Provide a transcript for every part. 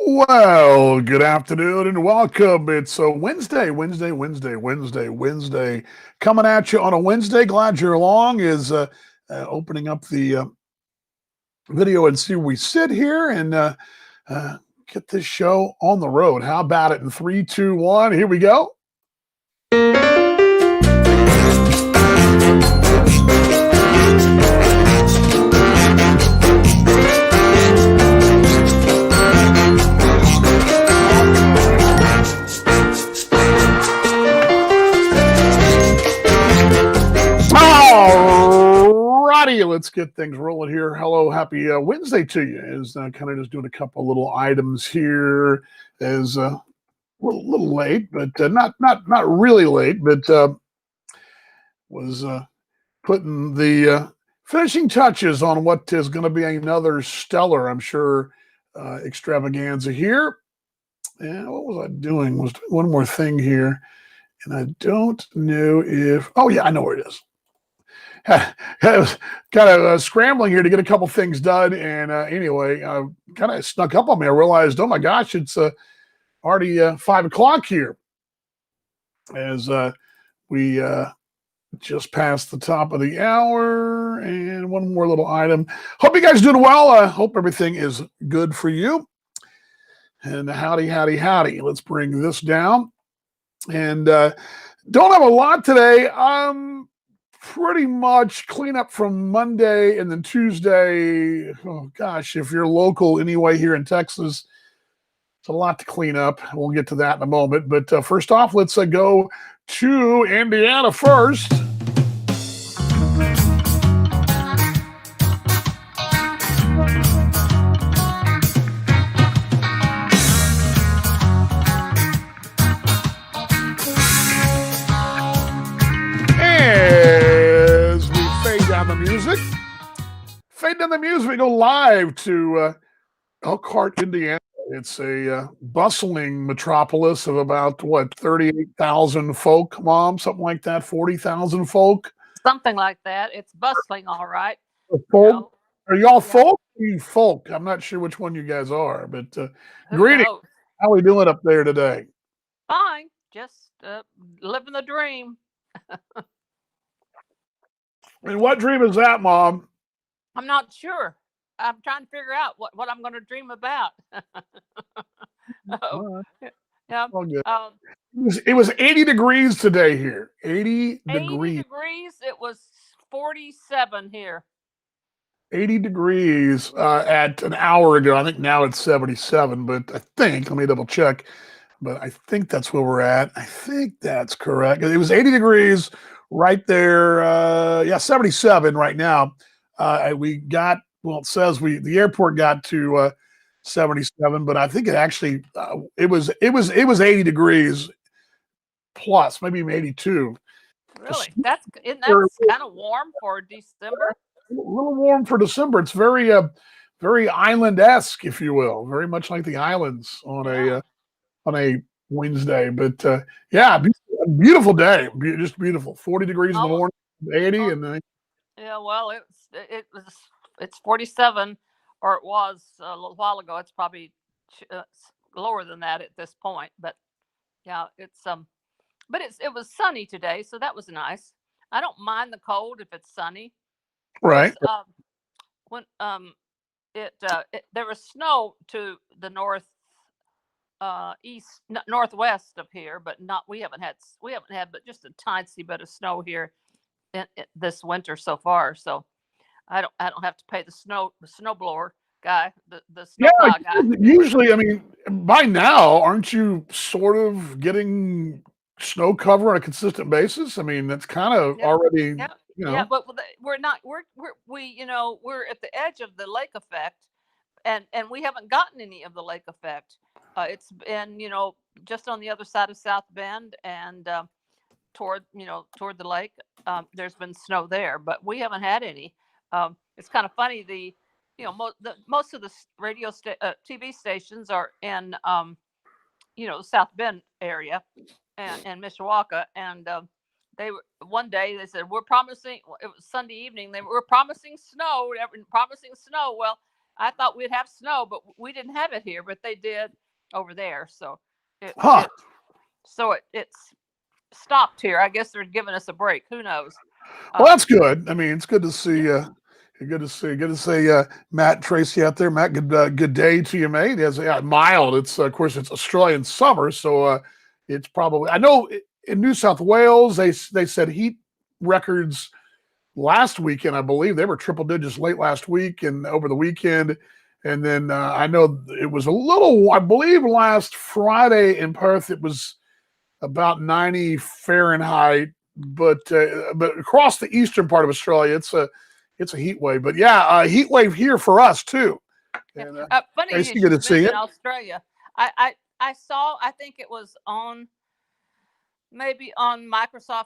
Well, good afternoon and welcome. It's a Wednesday, coming at you on a Wednesday. Glad you're along. Is opening up the video and see we sit here and uh, get this show on the road. How about it? In three, two, one, here we go. Alrighty, let's get things rolling here. Hello, happy Wednesday to you. Is kind of just doing a couple little items here. Is little late, but not really late, but was putting the finishing touches on what is going to be another stellar, I'm sure, extravaganza here. And what was I doing? Was doing one more thing here, and I don't know if. Oh yeah, I know where it is. I was kind of scrambling here to get a couple things done, and anyway, kind of snuck up on me. I realized, oh my gosh, it's already 5 o'clock here, as we just past the top of the hour, and one more little item. Hope you guys doing well. I hope everything is good for you. And howdy, howdy, howdy. Let's bring this down. And don't have a lot today. Pretty much clean up from Monday and then Tuesday. Oh gosh, if you're local anyway here in Texas, it's a lot to clean up. We'll get to that in a moment. But first off, let's go to Indiana first. As we fade down the music, we go live to Elkhart, Indiana. It's a bustling metropolis of about what 38,000 folk, Mom, something like that, 40,000 folk. Something like that. It's bustling, all right. Folk? Are y'all Yeah. folk? Or you folk? I'm not sure which one you guys are, but Who greetings. knows? How are we doing up there today? Fine. Just living the dream. And what dream is that, Mom? I'm not sure. I'm trying to figure out what I'm going to dream about. All Oh, right, yeah. all good. Um, It was 80 degrees today here. 80 80 degrees. degrees. It was 47 here. 80 degrees at an hour ago. I think now it's 77, but let me double check, but I think that's where we're at. I think that's correct. It was 80 degrees right there. Yeah, 77 right now. We got, well, it says the airport got to 77, but I think it actually, it was 80 degrees plus, maybe even 82. Really? Isn't that kind of warm for December? A little warm for December. It's very island-esque, if you will, very much like the islands Yeah. on a Wednesday. But yeah, beautiful day, just beautiful. 40 degrees in the Almost. morning, 80, Oh, and then yeah. Well, it's 47, or it was a little while ago. It's probably lower than that at this point. But yeah, but it was sunny today, so that was nice. I don't mind the cold if it's sunny. right. This when there was snow to the northwest of here, but not we haven't had but just a tiny bit of snow here this winter so far. So I don't have to pay the snow blower guy, the Yeah, snowplow guy. usually, I mean, by now, aren't you sort of getting snow cover on a consistent basis? I mean, that's kind of Yeah, already, yeah, you yeah. know, But we're not. We're at the edge of the lake effect, and we haven't gotten any of the lake effect. It's been just on the other side of South Bend and toward the lake. There's been snow there, but we haven't had any. It's kind of funny. Most of the TV stations are in South Bend area and Mishawaka, and one day they said we're promising. It was Sunday evening. They were promising snow, promising snow. Well, I thought we'd have snow, but we didn't have it here, but they did over there. So it Huh. it's stopped here. I guess they're giving us a break. Who knows? Well, Um, that's good. I mean, it's good to yeah, see. Good to see Matt Tracy out there. Matt, good day to you, mate. It's mild. It's of course it's Australian summer, so it's probably. I know in New South Wales they said heat records last weekend. I believe they were triple digits late last week and over the weekend. And then I know it was a little. I believe last Friday in Perth it was about 90 Fahrenheit, but across the eastern part of Australia, it's a heat wave. But yeah, a heat wave here for us too. yeah. And Funny nice you to get to should see mention it. Australia. I saw. I think it was on maybe on Microsoft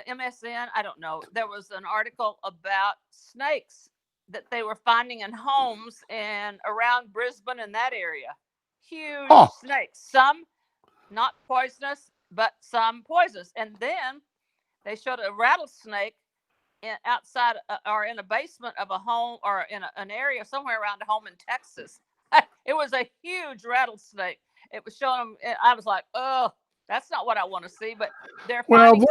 MSN. I don't know. There was an article about snakes that they were finding in homes and around Brisbane and that area. Huge Oh, snakes. Some not poisonous, but some poisonous. And then they showed a rattlesnake outside or in a basement of a home or in an area somewhere around a home in Texas. It was a huge rattlesnake. It was showing them. I was like, oh, that's not what I want to see. But they're well, finding,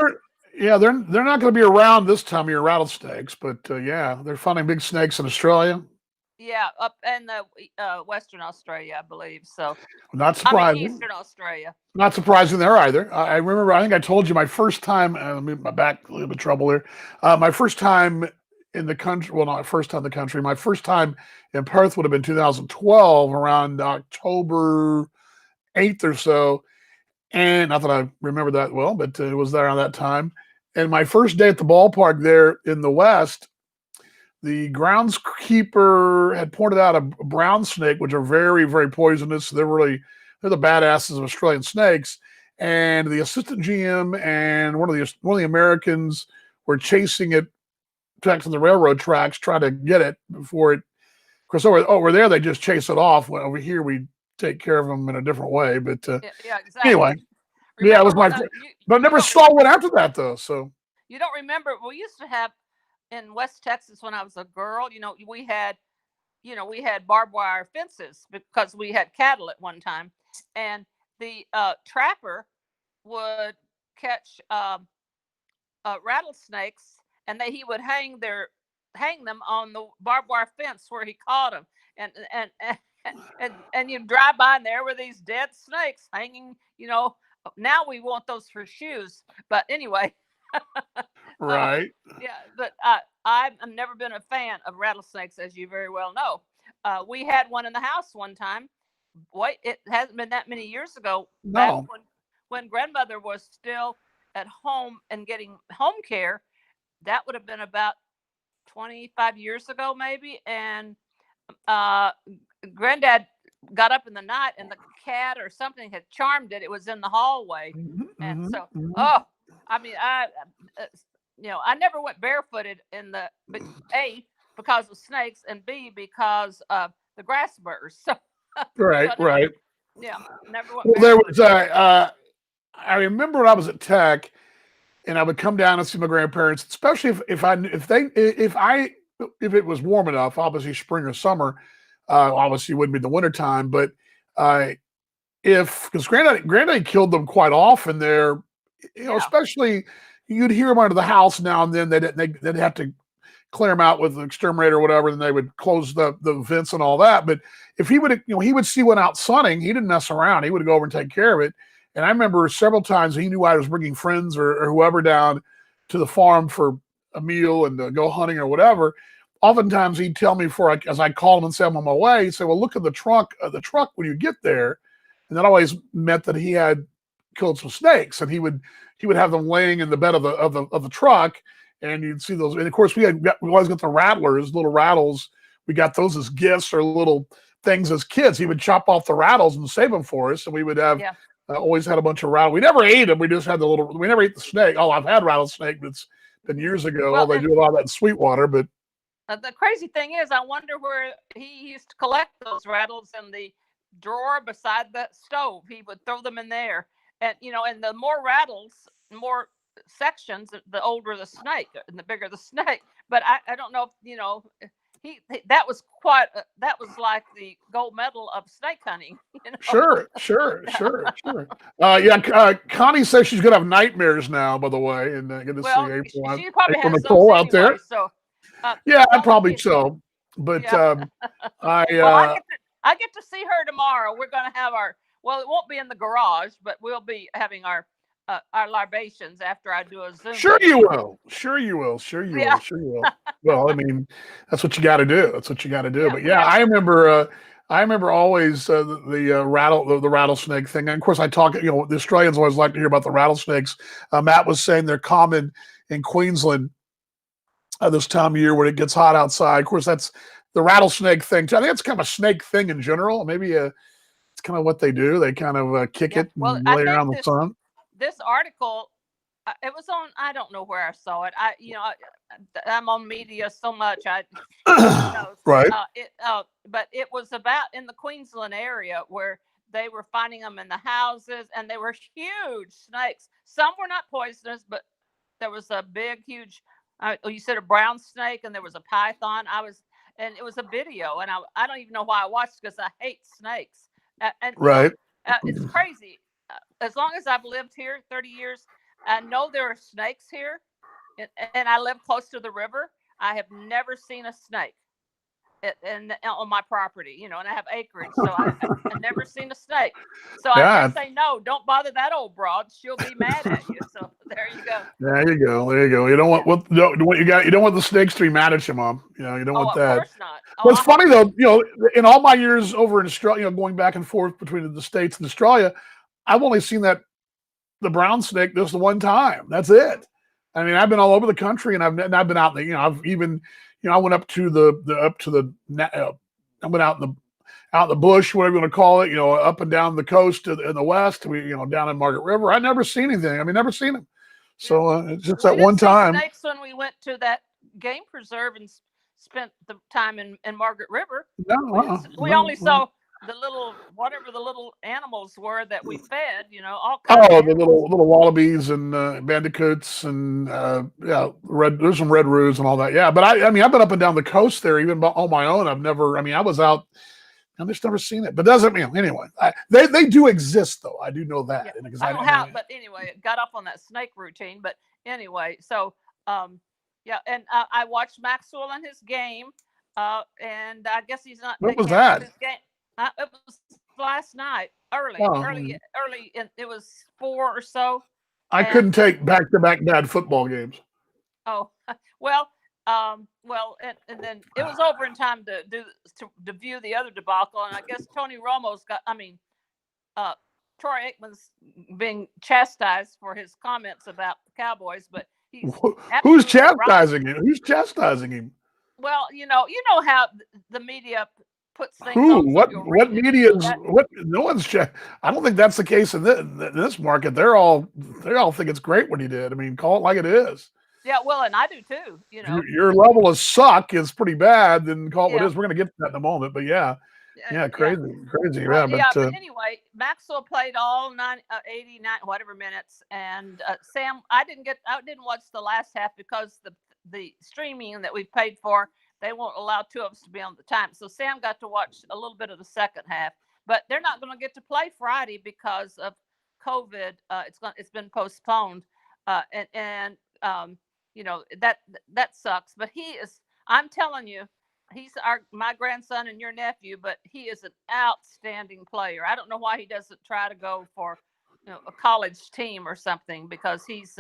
they're not going to be around this time of year, rattlesnakes, but yeah, they're finding big snakes in Australia. yeah, up in the Western Australia, I believe. So, Not I mean, surprising. Eastern Australia. Not surprising there either. I remember. I think I told you my first time. Let me my back a little bit of trouble here. My first time in the country. Well, not first time in the country. My first time in Perth would have been 2012, around October 8th or so. And not that I remember that well, but it was there around that time. And my first day at the ballpark there in the West, the groundskeeper had pointed out a brown snake, which are very, very poisonous. They're the badasses of Australian snakes. And the assistant GM and one of the Americans were chasing it back to the railroad tracks, trying to get it before it. Of course, over there they just chase it off. Well, over here we take care of them in a different way. But Yeah, yeah, anyway, exactly. yeah, it Remember was when my. But I you never don't saw remember one after that though. So you don't remember we used to have in West Texas when I was a girl. We had barbed wire fences because we had cattle at one time, and the trapper would catch rattlesnakes, and he would hang them on the barbed wire fence where he caught them, and you drive by and there were these dead snakes hanging. Now we want those for shoes, but anyway. uh, right. yeah, but I've never been a fan of rattlesnakes, as you very well know. We had one in the house one time. Boy, it hasn't been that many years ago. Back No. when grandmother was still at home and getting home care, that would have been about 25 years ago, maybe. And uh, granddad got up in the night, and the cat or something had charmed it. It was in the hallway, Mhm, and mhm, so mhm. oh, I mean, I never went barefooted in the but A because of snakes and B because of the grass burrs. So Right, I never right. yeah never went Well, there was barefooted. I remember when I was at Tech, and I would come down and see my grandparents, especially if it was warm enough, obviously spring or summer. Obviously, it wouldn't be the winter time, but uh, if because granddad killed them quite often there, Yeah, especially you'd hear them under the house now and then. They'd have to clear them out with the exterminator or whatever, then they would close the vents and all that. But if he would see one out sunning, he didn't mess around. He would go over and take care of it. And I remember several times he knew I was bringing friends or whoever down to the farm for a meal and to go hunting or whatever. Oftentimes he'd tell me as I called him and say I'm on my way, he'd say, "Well, look at the truck when you get there," and that always meant that he had killed some snakes, and he would have them laying in the bed of the truck, and you'd see those. And of course, we always got the rattlers, little rattles. We got those as gifts or little things as kids. He would chop off the rattles and save them for us, and we would have yeah. always had a bunch of rattle. We never ate them. We just had the little. We never ate the snake. Oh, I've had rattlesnake, but it's been years ago. Oh, Well, they and do a lot of that in Sweetwater, but the crazy thing is, I wonder where he used to collect those rattles in the drawer beside the stove. He would throw them in there, and the more rattles, more sections, the older the snake and the bigger the snake. But I don't know if that was quite that was like the gold medal of snake hunting, you know. Sure, sure, sure, sure. Yeah, Connie says she's gonna have nightmares now. By the way, and good to see Well, April, she probably April has those Nicole out anyway. there. So, Yeah, well, probably so. But yeah. I Well, I get to see her tomorrow. We're going to have well, it won't be in the garage, but we'll be having our libations after I do a Zoom. Sure meeting. you will. Sure you will. Sure you Yeah. will. Sure you will. Well, I mean, that's what you got to do. That's what you got to do. Yeah, But yeah, I remember always the rattlesnake thing. And of course, I talk. You know, the Australians always like to hear about the rattlesnakes. Matt was saying they're common in Queensland this time of year when it gets hot outside. Of course, that's the rattlesnake thing. I think it's kind of a snake thing in general. Maybe it's kind of what they do. They kind of kick it and lay around the sun. This article, it was on. I don't know where I saw it. I'm on media so much. Right. But it was about in the Queensland area where they were finding them in the houses, and they were huge snakes. Some were not poisonous, but there was a big, huge. You said a brown snake, and there was a python. And it was a video, and I don't even know why I watched, because I hate snakes. And right. It's crazy. As long as I've lived here 30 years, I know there are snakes here, and I live close to the river. I have never seen a snake on my property, you know, and I have acreage, so I've never seen a snake. So I just say, no, don't bother that old broad. She'll be mad at you. So there you go. There you go. There you go. You don't want what you got. You don't want the snakes to be mad at you, Mom. You know, you don't want that. Of course not. But it's funny though. You know, in all my years over in Australia, you know, going back and forth between the States and Australia, I've only seen the brown snake just the one time. That's it. I mean, I've been all over the country, and I've been out there. You know, I've even, you know, I went up to I went out in the bush, whatever you want to call it. You know, up and down the coast in the west. We, you know, down in Margaret River. I never seen anything. I mean, never seen them. So it's just that one time. Snakes when we went to that game preserve and spent the time in Margaret River. No, we only saw the little animals were that we fed, you know, all kinds of the little wallabies and bandicoots and there's some red roos and all that. Yeah, but I mean, I've been up and down the coast there even on my own. I was out. I've just never seen it, but doesn't mean anyway. They do exist though. I do know that. Yeah, I don't know how, but anyway, it got up on that snake routine. But anyway, so yeah, and I watched Maxwell in his game, and I guess he's not. What was that? It was last night, early. It was 4 or so. I couldn't take back-to-back bad football games. Oh, well, and then it was over in time to view the other debacle, and I guess Tony Romo's Troy Aikman's being chastised for his comments about the Cowboys, but who's chastising him? Who's chastising him? Well, you know how the media puts things. Who? What media? No one's. I don't think that's the case in this market. They all think it's great what he did. I mean, call it like it is. Yeah, well, and I do too. You know, your level of suck is pretty bad. Then call it what it is. We're going to get to that in a moment. But yeah, crazy. Well, but anyway, Maxwell played all 89 whatever minutes, and Sam. I didn't watch the last half because the streaming that we paid for, they won't allow two of us to be on the time. So Sam got to watch a little bit of the second half, but they're not going to get to play Friday because of COVID. It's been postponed, and you know, that sucks. But I'm telling you, he's my grandson and your nephew, but he is an outstanding player. I don't know why he doesn't try to go for, you know, a college team or something, because he's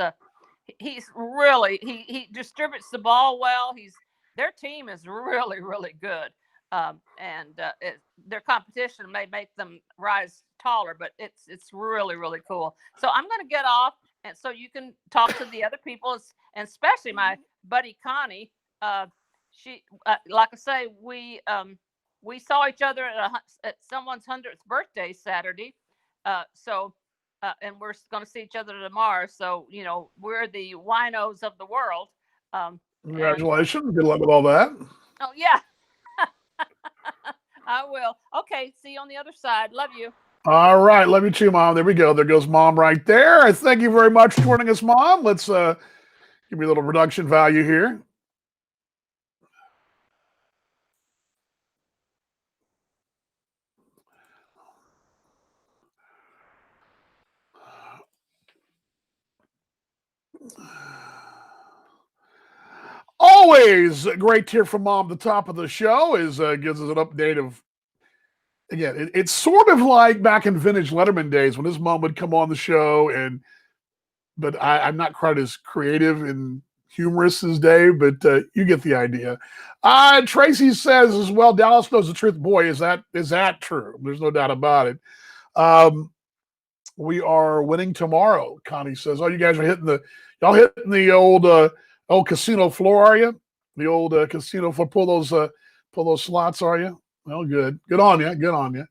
really, he distributes the ball well. Their team is really, really good. And their competition may make them rise taller, but it's really, really cool. So I'm going to get off, and so you can talk to the other people, and especially my buddy Connie. She, like I say, we saw each other at someone's 100th birthday Saturday. And we're going to see each other tomorrow. So, you know, we're the winos of the world. Congratulations. Good luck with all that. Oh, yeah. I will. Okay. See you on the other side. Love you. All right. Love you too, Mom. There we go. There goes Mom right there. Thank you very much for joining us, Mom. Let's give me a little production value here. Always great to hear from Mom. The top of the show is gives us an update of, again, it's sort of like back in vintage Letterman days when his mom would come on the show, but I'm not quite as creative and humorous as Dave, but you get the idea. Tracy says as well, Dallas knows the truth. Boy, is that true? There's no doubt about it. We are winning tomorrow. Connie says, "Oh, you guys are hitting the old casino floor, are you? The old casino floor. Pull those slots, are you? Well, good on you. Good on you."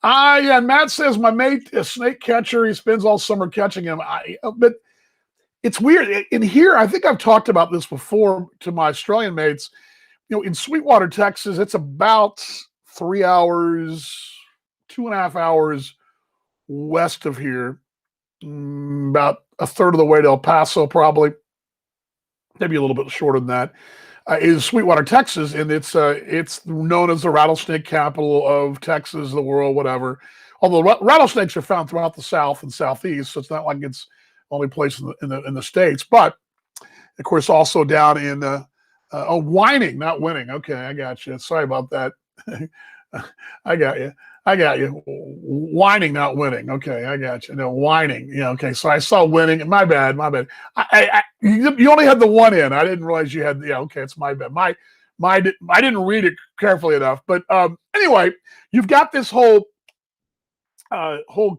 Yeah. Matt says my mate, a snake catcher. He spends all summer catching them. But it's weird in here. I think I've talked about this before to my Australian mates. In Sweetwater, Texas, it's about 3 hours, 2.5 hours west of here, about a third of the way to El Paso, probably, maybe a little bit shorter than that, is Sweetwater, Texas, and it's known as the rattlesnake capital of Texas, the world, whatever. Although rattlesnakes are found throughout the South and Southeast, so it's not like it's only place in the States. But of course, also down in Whining, not Winning. Okay, I got you. Sorry about that. I got you. Whining, not Winning. Okay, I got you. No, Whining. Yeah. Okay. So I saw Winning. My bad. You only had the one in. I didn't realize you had. Yeah. Okay. It's my bad. I didn't read it carefully enough. But anyway, you've got this whole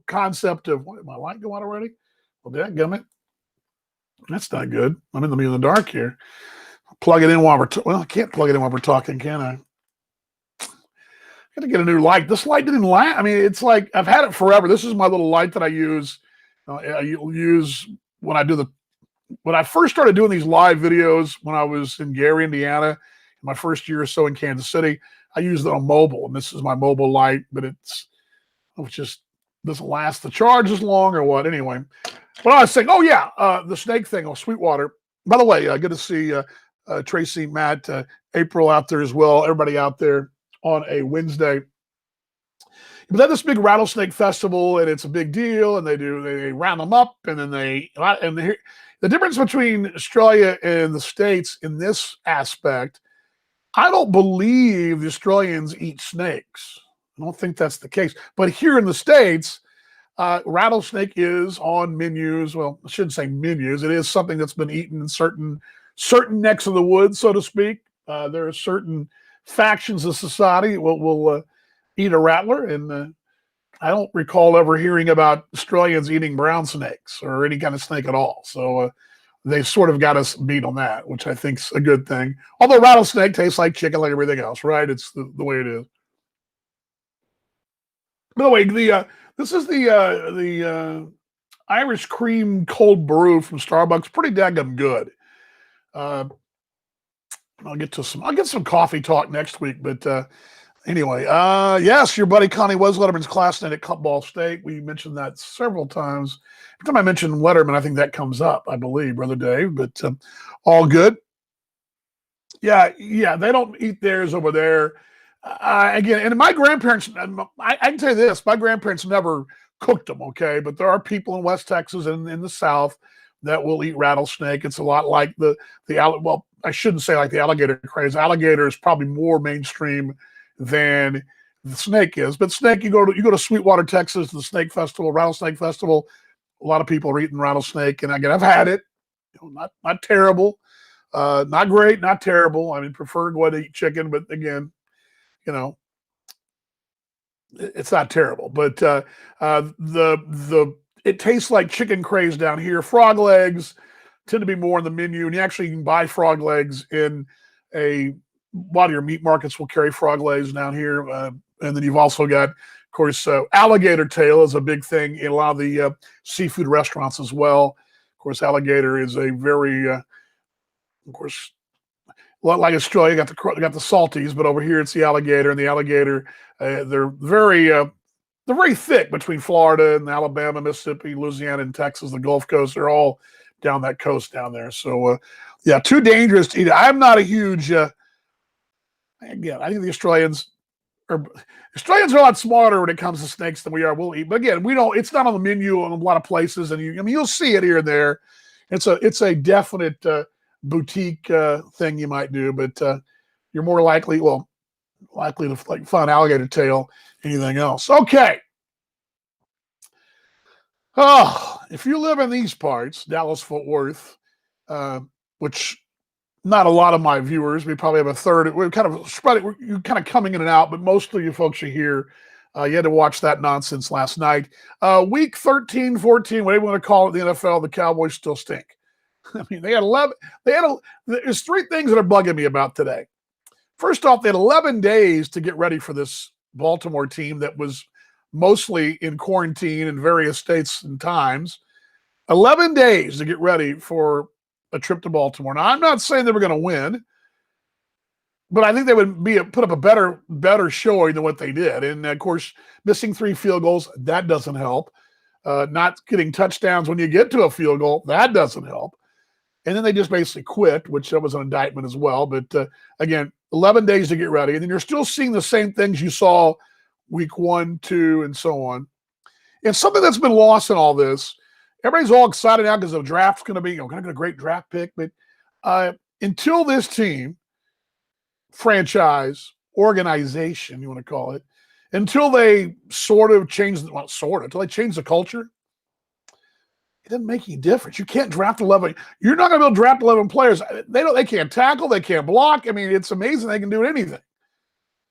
concept of, what, my light go out already? Well, dadgummit. That's not good. I'm in the dark here. Plug it in while I can't plug it in while we're talking, can I? Got to get a new light. This light didn't last. I mean, it's like I've had it forever. This is my little light that I use. I use when I first started doing these live videos when I was in Gary, Indiana, my first year or so in Kansas City. I used it on mobile, and this is my mobile light, but it just doesn't last the charge as long or what. Anyway, but I was saying, the snake thing on Sweetwater. By the way, good to see Tracy, Matt, April out there as well. Everybody out there on a Wednesday. But then this big rattlesnake festival, and it's a big deal, and they round them up, and then the difference between Australia and the States in this aspect, I don't believe the Australians eat snakes. I don't think that's the case. But here in the States, rattlesnake is on menus. Well, I shouldn't say menus. It is something that's been eaten in certain necks of the woods, so to speak. There are certain factions of society will eat a rattler, and I don't recall ever hearing about Australians eating brown snakes or any kind of snake at all. So they sort of got us beat on that, which I think's a good thing. Although rattlesnake tastes like chicken, like everything else, right? It's the way it is. By the way, this is the Irish cream cold brew from Starbucks. Pretty daggum good. I'll get some coffee talk next week, but anyway, yes, your buddy Connie was Letterman's classmate at Ball State. We mentioned that several times. Every time I mention Letterman, I think that comes up, I believe, Brother Dave, but all good. Yeah, they don't eat theirs over there. Again, and my grandparents, I can tell you this, my grandparents never cooked them, okay? But there are people in West Texas and in the South that will eat rattlesnake. It's a lot like well, I shouldn't say like the alligator craze. Alligator is probably more mainstream than the snake is. But snake, you go to Sweetwater, Texas, the snake festival, rattlesnake festival. A lot of people are eating rattlesnake, and again, I've had it. Not terrible, not great, not terrible. I mean, prefer go ahead and eat chicken, but again, it's not terrible. But it tastes like chicken craze down here. Frog legs tend to be more on the menu, and you can buy frog legs in a lot of your meat markets will carry frog legs down here. And then you've also got, of course, alligator tail is a big thing in a lot of the seafood restaurants as well. Of course, alligator is a very, of course, a lot like Australia, got the salties, but over here it's the alligator, and the alligator, they're very thick between Florida and Alabama, Mississippi, Louisiana, and Texas, the Gulf Coast. They're all down that coast down there. So, too dangerous to eat. I'm not a huge, again, I think the Australians are a lot smarter when it comes to snakes than we are. We'll eat. But again, we don't, it's not on the menu in a lot of places. And you'll see it here and there. It's a definite boutique thing you might do, but you're more likely to like find alligator tail, anything else. Okay. Oh, if you live in these parts, Dallas, Fort Worth, which not a lot of my viewers, we probably have a third. We're kind of spread. You're kind of coming in and out, but most of you folks are here. You had to watch that nonsense last night. Week 13, 14, whatever you want to call it, the NFL, the Cowboys still stink. I mean, they had 11. There's three things that are bugging me about today. First off, they had 11 days to get ready for this Baltimore team that was mostly in quarantine in various states and times. 11 days to get ready for a trip to Baltimore. Now, I'm not saying they were going to win, but I think they would put up a better showing than what they did. And of course, missing 3 field goals, that doesn't help. Not getting touchdowns when you get to a field goal, that doesn't help. And then they just basically quit, which that was an indictment as well. But again, 11 days to get ready. And then you're still seeing the same things you saw week 1, 2, and so on. And something that's been lost in all this, everybody's all excited now because the draft's going to be, going to get a great draft pick. But until this team, franchise, organization, you want to call it, until they sort of change, until they change the culture, it doesn't make any difference. You can't draft 11. You're not going to be able to draft 11 players. They can't tackle. They can't block. I mean, it's amazing they can do anything.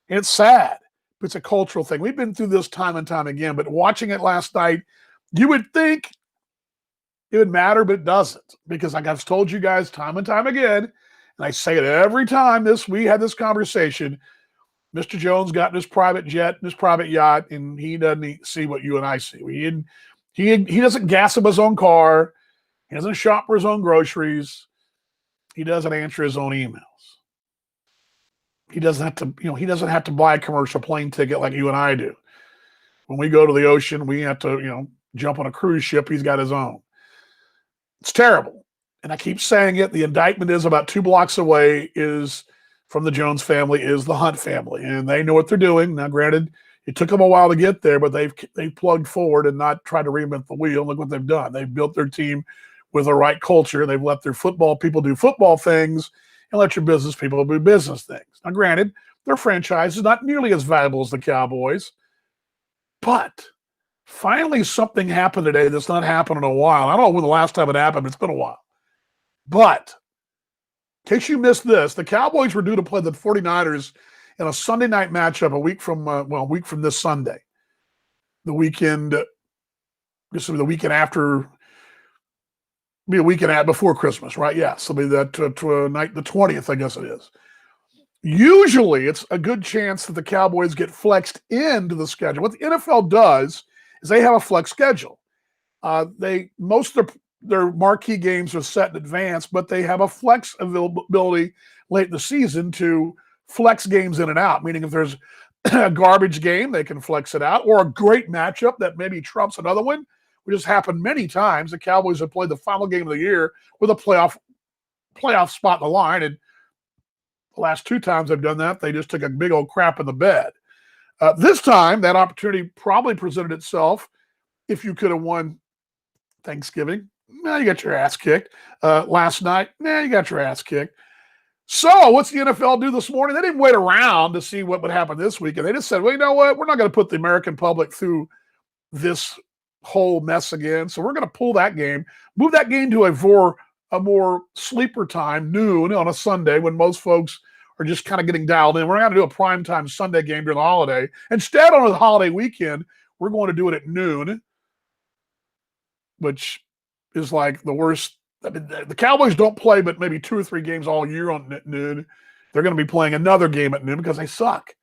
And it's sad. But it's a cultural thing. We've been through this time and time again, but watching it last night, you would think it would matter, but it doesn't. Because like I've told you guys time and time again, and I say it every time we had this conversation, Mr. Jones got in his private jet, in his private yacht, and he doesn't see what you and I see. He doesn't gas up his own car. He doesn't shop for his own groceries. He doesn't answer his own emails. He doesn't have to buy a commercial plane ticket like you and I do. When we go to the ocean, we have to, jump on a cruise ship. He's got his own. It's terrible. And I keep saying it. The indictment is about 2 blocks away is from the Jones family, is the Hunt family. And they know what they're doing. Now, granted, it took them a while to get there, but they've plugged forward and not tried to reinvent the wheel. Look what they've done. They've built their team with the right culture. They've let their football people do football things and let your business people do business things. Now, granted, their franchise is not nearly as valuable as the Cowboys, but finally something happened today that's not happened in a while. I don't know when the last time it happened, but it's been a while. But in case you missed this, the Cowboys were due to play the 49ers in a Sunday night matchup a week from this Sunday. This will be the weekend after, be a weekend before Christmas, right? Yeah, so it'll be that night, the 20th, I guess it is. Usually, it's a good chance that the Cowboys get flexed into the schedule. What the NFL does is they have a flex schedule. Most of their marquee games are set in advance, but they have a flex availability late in the season to flex games in and out, meaning if there's a garbage game, they can flex it out, or a great matchup that maybe trumps another one, which has happened many times. The Cowboys have played the final game of the year with a playoff spot in the line, and the last 2 times they've done that, they just took a big old crap in the bed. This time, that opportunity probably presented itself if you could have won Thanksgiving. Now you got your ass kicked. Last night, you got your ass kicked. So what's the NFL do this morning? They didn't wait around to see what would happen this week. And they just said, well, you know what? We're not going to put the American public through this whole mess again. So we're going to pull that game, move that game to a more sleeper time, noon on a Sunday when most folks are just kind of getting dialed in. We're not going to do a primetime Sunday game during the holiday. Instead, on the holiday weekend, we're going to do it at noon, which is like the worst. I mean, the Cowboys don't play but maybe 2 or 3 games all year on noon. They're going to be playing another game at noon because they suck.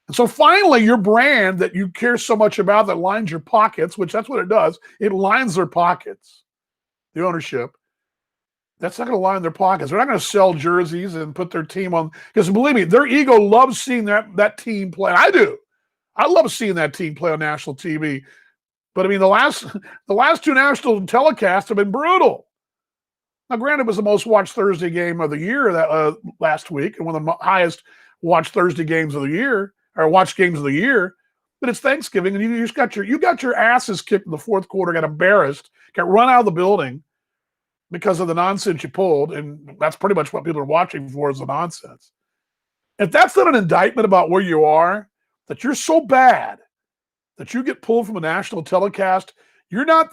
And so finally, your brand that you care so much about that lines your pockets, which that's what it does, it lines their pockets, the ownership. That's not going to line their pockets. They're not going to sell jerseys and put their team on. Because believe me, their ego loves seeing that team play. I do. I love seeing that team play on national TV. But I mean, the last 2 national telecasts have been brutal. Now, granted, it was the most watched Thursday game of the year last week, and one of the highest watched Thursday games of the year, or watched games of the year. But it's Thanksgiving, and you got your asses kicked in the fourth quarter, got embarrassed, got run out of the building. because of the nonsense you pulled, and that's pretty much what people are watching for is the nonsense. If that's not an indictment about where you are, that you're so bad that you get pulled from a national telecast, you got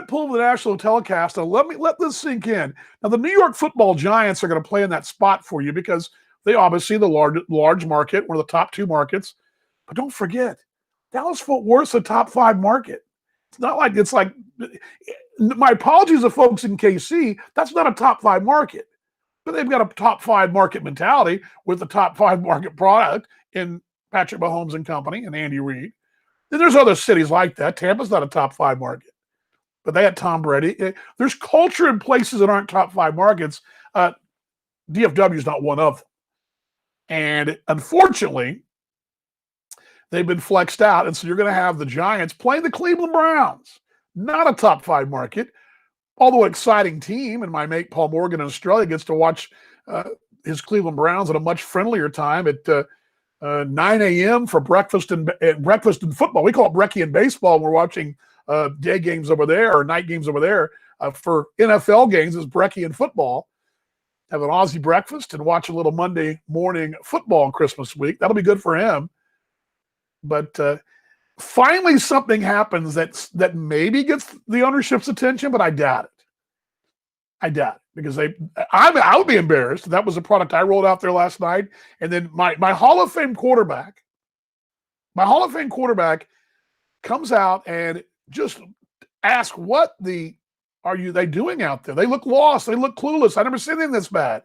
pulled from the national telecast, and let this sink in. Now, the New York Football Giants are going to play in that spot for you because they obviously the large market, one of the top 2 markets. But don't forget, Dallas-Fort Worth's a top 5 market. It's like my apologies to folks in KC, that's not a top 5 market. But they've got a top 5 market mentality with the top 5 market product in Patrick Mahomes and company and Andy Reid. Then there's other cities like that. Tampa's not a top 5 market, but they had Tom Brady. There's culture in places that aren't top 5 markets. DFW is not one of them. And unfortunately, they've been flexed out. And so you're going to have the Giants playing the Cleveland Browns, not a top 5 market, although an exciting team. And my mate Paul Morgan in Australia gets to watch his Cleveland Browns at a much friendlier time at 9 a.m. for breakfast and football. We call it brekkie in baseball. We're watching day games over there or night games over there. For NFL games, it's brekkie in football. Have an Aussie breakfast and watch a little Monday morning football Christmas week. That'll be good for him. But finally something happens that maybe gets the ownership's attention, but I doubt it. I doubt it because I would be embarrassed. That was a product I rolled out there last night. And then my Hall of Fame quarterback comes out and just asks what are they doing out there? They look lost. They look clueless. I've never seen anything this bad.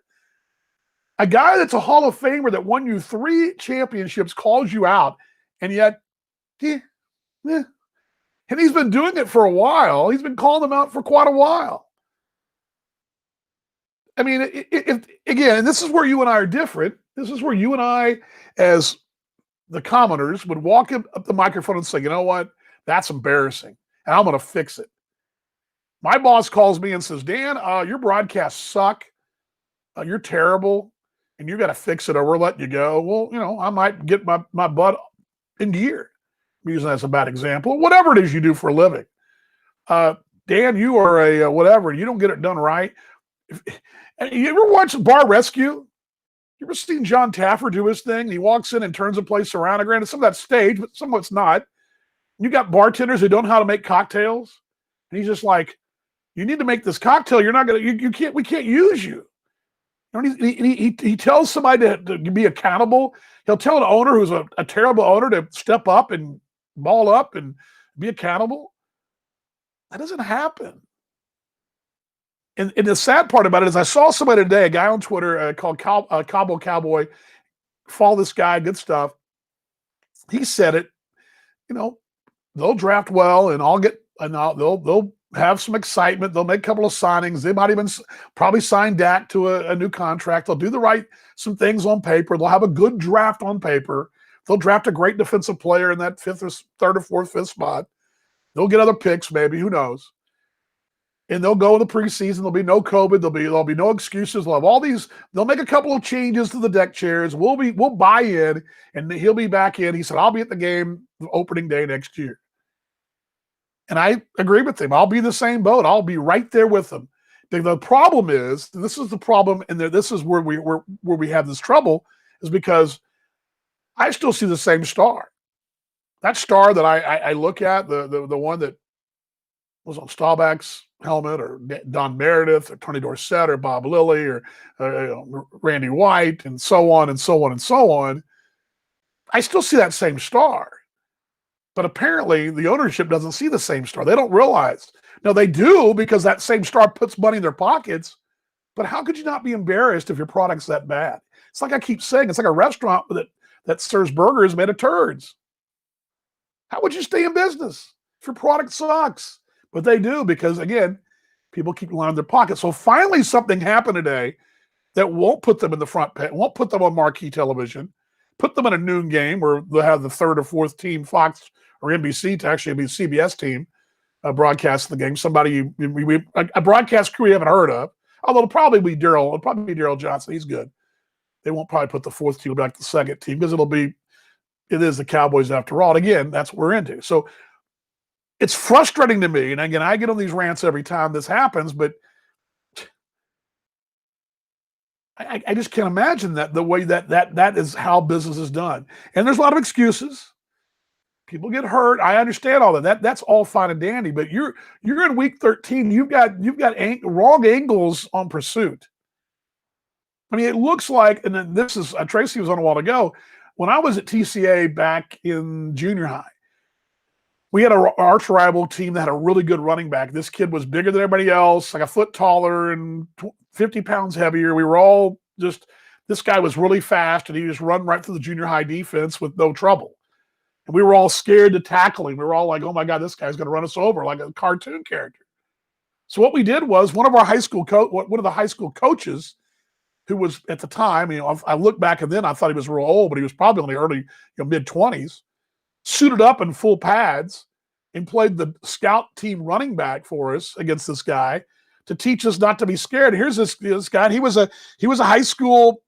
A guy that's a Hall of Famer that won you 3 championships calls you out, and yet, and he's been doing it for a while. He's been calling them out for quite a while. I mean, again, and this is where you and I are different. This is where you and I, as the commoners, would walk up the microphone and say, you know what? That's embarrassing, and I'm going to fix it. My boss calls me and says, Dan, your broadcasts suck. You're terrible, and you got to fix it or we're letting you go. Well, I might get my butt in gear. I'm using that as a bad example. Whatever it is you do for a living. Dan, you are a whatever. You don't get it done right. You ever watch Bar Rescue? You ever seen John Taffer do his thing? He walks in and turns the place around. Granted, some of that's staged, but some of it's not. You got bartenders who don't know how to make cocktails. And he's just like, you need to make this cocktail. You're not going to, we can't use you. He tells somebody to be accountable. He'll tell an owner who's a terrible owner to step up and ball up and be accountable. That doesn't happen. And the sad part about it is I saw somebody today, a guy on Twitter called Cabo Cowboy, follow this guy, good stuff. He said it, they'll draft well and they'll have some excitement. They'll make a couple of signings. They might even probably sign Dak to a new contract. They'll do some things on paper. They'll have a good draft on paper. They'll draft a great defensive player in that third or fourth, fifth spot. They'll get other picks, maybe, who knows? And they'll go in the preseason. There'll be no COVID. There'll be no excuses. They'll have all these. They'll make a couple of changes to the deck chairs. We'll buy in, and he'll be back in. He said, "I'll be at the game opening day next year." And I agree with him. I'll be in the same boat. I'll be right there with him. The problem is, and this is the problem, and this is where we have this trouble, is because I still see the same star. That star that I look at, the one that was on Staubach's helmet, or Don Meredith, or Tony Dorsett, or Bob Lilly, or Randy White, and so on and so on and so on. I still see that same star. But apparently the ownership doesn't see the same star. They don't realize. Now, they do because that same star puts money in their pockets. But how could you not be embarrassed if your product's that bad? It's like I keep saying, it's like a restaurant that serves burgers made of turds. How would you stay in business if your product sucks? But they do because, again, people keep lining their pockets. So finally something happened today that won't put them in the front page, won't put them on marquee television, put them in a noon game where they'll have the third or fourth team, Fox or NBC, to actually be a CBS team broadcast the game. A broadcast crew you haven't heard of, although it'll probably be Daryl Johnson. He's good. They won't probably put the fourth team back to the second team because it is the Cowboys after all. And again, that's what we're into. So it's frustrating to me. And again, I get on these rants every time this happens, but I just can't imagine that the way that is how business is done. And there's a lot of excuses. People get hurt. I understand all that. That's all fine and dandy. But you're in week 13. You've got wrong angles on pursuit. I mean, it looks like, and then this is Tracy was on a while ago. When I was at TCA back in junior high, we had an arch rival team that had a really good running back. This kid was bigger than everybody else, like a foot taller and 50 pounds heavier. We were all just, this guy was really fast, and he just run right through the junior high defense with no trouble. And we were all scared to tackle him. We were all like, oh my God, this guy's going to run us over like a cartoon character. So what we did was one of the high school coaches, who was at the time, I look back and then I thought he was real old, but he was probably in the early, mid-20s, suited up in full pads and played the scout team running back for us against this guy to teach us not to be scared. Here's this guy. He was a high school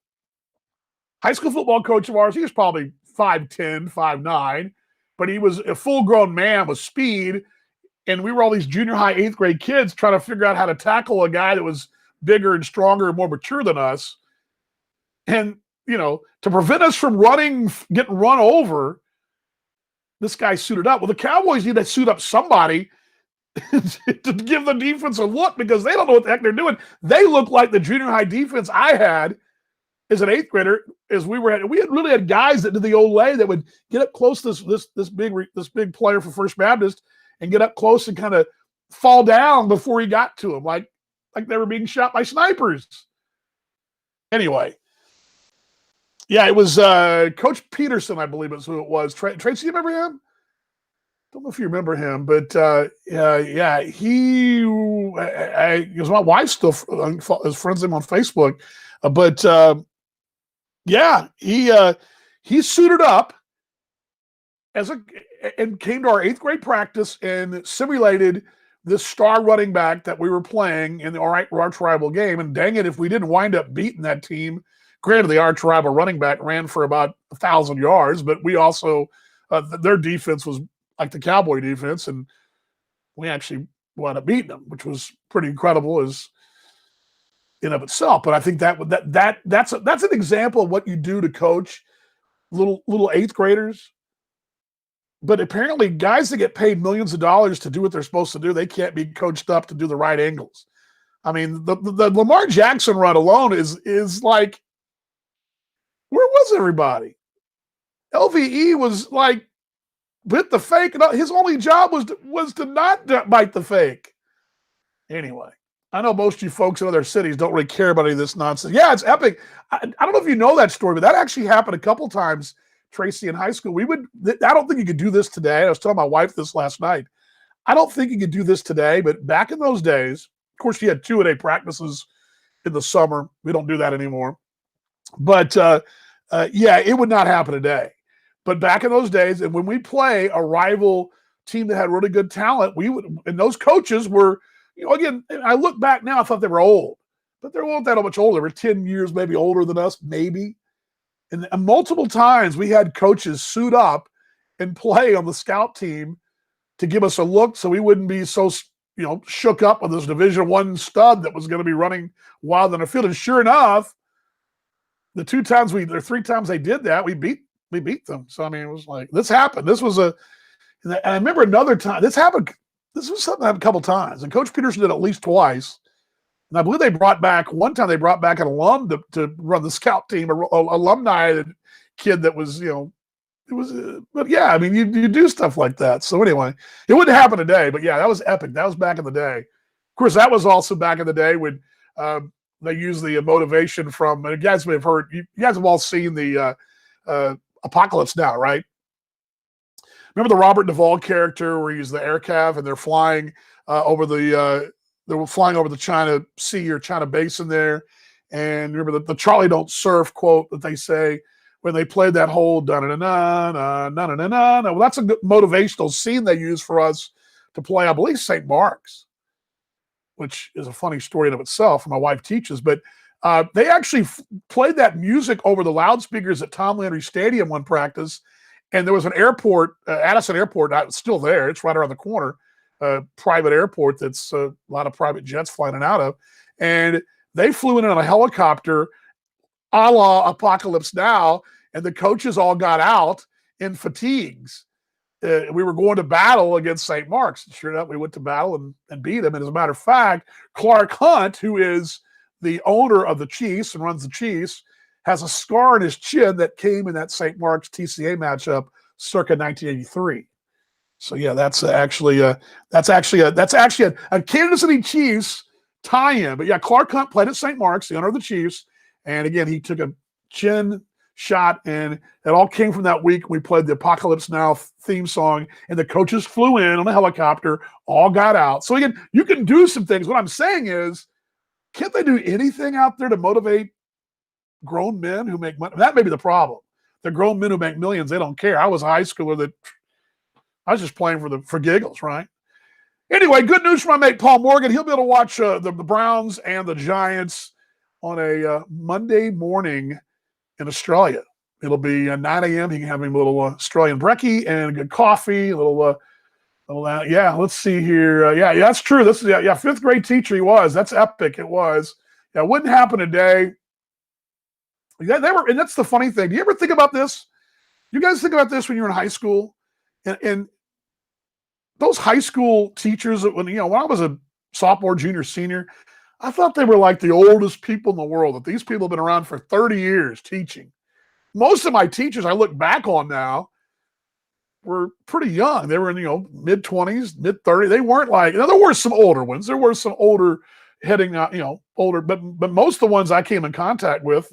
football coach of ours. He was probably 5'10", 5'9", but he was a full-grown man with speed. And we were all these junior high 8th grade kids trying to figure out how to tackle a guy that was bigger and stronger and more mature than us. And, to prevent us from getting run over, this guy suited up. Well, the Cowboys need to suit up somebody to give the defense a look, because they don't know what the heck they're doing. They look like the junior high defense I had as an 8th grader. We had really had guys that did the old lay that would get up close to this big player for First Baptist and get up close and kind of fall down before he got to him, like they were being shot by snipers. Anyway, yeah, it was Coach Peterson, I believe is who it was. Tracy, you remember him? Don't know if you remember him, but yeah, because my wife still is friends with him on Facebook. But yeah, he suited up and came to our 8th grade practice and simulated this star running back that we were playing in the arch rival game. And dang it, if we didn't wind up beating that team, granted the arch rival running back ran for about 1,000 yards, but we also, their defense was like the Cowboy defense, and we actually wound up beating them, which was pretty incredible as in of itself. But I think that's an example of what you do to coach little 8th graders. But apparently guys that get paid millions of dollars to do what they're supposed to do, they can't be coached up to do the right angles. I mean, the Lamar Jackson run alone is like, where was everybody? LVE was like, bit the fake, and his only job was to not bite the fake. Anyway, I know most of you folks in other cities don't really care about any of this nonsense. Yeah, it's epic. I don't know if you know that story, but that actually happened a couple times, Tracy, in high school. I don't think you could do this today. I was telling my wife this last night. I don't think you could do this today, but back in those days, of course, you had 2-a-day practices in the summer. We don't do that anymore. But yeah, it would not happen today. But back in those days, and when we play a rival team that had really good talent, and those coaches were, again, I look back now, I thought they were old, but they weren't that much older. They were 10 years maybe older than us, maybe. And multiple times we had coaches suit up and play on the scout team to give us a look so we wouldn't be so, shook up with this Division I stud that was going to be running wild in the field. And sure enough, the 3 times they did that, we beat them. So, I mean, it was like, this happened. And I remember another time, this was something that happened a couple times. And Coach Peterson did it at least twice. And I believe one time they brought back an alum to run the scout team, an alumni kid that was, but yeah, I mean, you do stuff like that. So anyway, it wouldn't happen today, but yeah, that was epic. That was back in the day. Of course, that was also back in the day when they used the motivation from, and you guys may have heard, you guys have all seen the Apocalypse Now, right? Remember the Robert Duvall character where he's the air cav and they're flying over the China Sea or China Basin there. And remember the Charlie Don't Surf quote that they say when they played that whole da-na-na-na-na-na-na-na-na. Well, that's a good motivational scene they use for us to play, I believe, St. Mark's, which is a funny story in of itself. My wife teaches, but they actually played that music over the loudspeakers at Tom Landry Stadium one practice. And there was an airport, Addison Airport, it's still there. It's right around the corner, private airport that's a lot of private jets flying in and out of. And they flew in on a helicopter a la Apocalypse Now, and the coaches all got out in fatigues. We were going to battle against St. Mark's. Sure enough, we went to battle and beat them. And as a matter of fact, Clark Hunt, who is the owner of the Chiefs and runs the Chiefs, has a scar on his chin that came in that St. Mark's TCA matchup circa 1983. So yeah, that's actually a Kansas City Chiefs tie-in. But yeah, Clark Hunt played at St. Mark's, the owner of the Chiefs, and again he took a chin shot, and it all came from that week. We played the Apocalypse Now theme song, and the coaches flew in on a helicopter, all got out. So again, you can do some things. What I'm saying is, can't they do anything out there to motivate grown men who make money? That may be the problem. The grown men who make millions, they don't care. I was a high schooler that I was just playing for giggles, right? Anyway, good news for my mate Paul Morgan. He'll be able to watch the Browns and the Giants on a Monday morning in Australia. It'll be 9 a.m. He can have him a little Australian brekkie and a good coffee, a little yeah, let's see here. Yeah, that's true. This is fifth grade teacher he was. That's epic. It was. Yeah, it wouldn't happen today. Yeah, and that's the funny thing. Do you ever think about this? You guys think about this when you're in high school? And those high school teachers, when I was a sophomore, junior, senior, I thought they were like the oldest people in the world, that these people have been around for 30 years teaching. Most of my teachers I look back on now were pretty young. They were in, mid-20s, mid-30s. They weren't like, there were some older ones. There were some older heading out, older, but most of the ones I came in contact with,